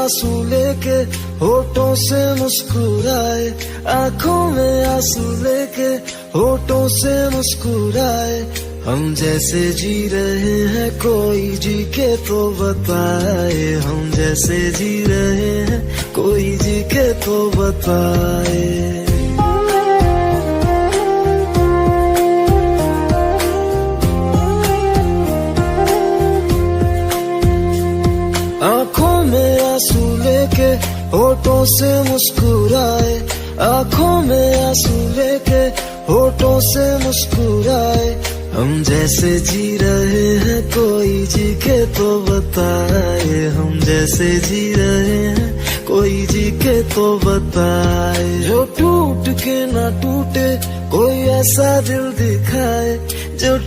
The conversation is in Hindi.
आंसू लेके होठों से मुस्कुराए, आंखों में आंसू लेके होठों से मुस्कुराए। हम जैसे जी रहे हैं कोई जी के तो बताए, हम जैसे जी रहे हैं कोई जी के तो बताए। आंखों में आंसू लेके होठों से मुस्कुराए, आंखों में आंसू लेके होठों से मुस्कुराए। हम जैसे जी रहे हैं कोई जी के तो बताए, हम जैसे जी रहे हैं कोई जी के तो बताए। जो टूट के ना टूटे कोई ऐसा दिल दिखाए, जो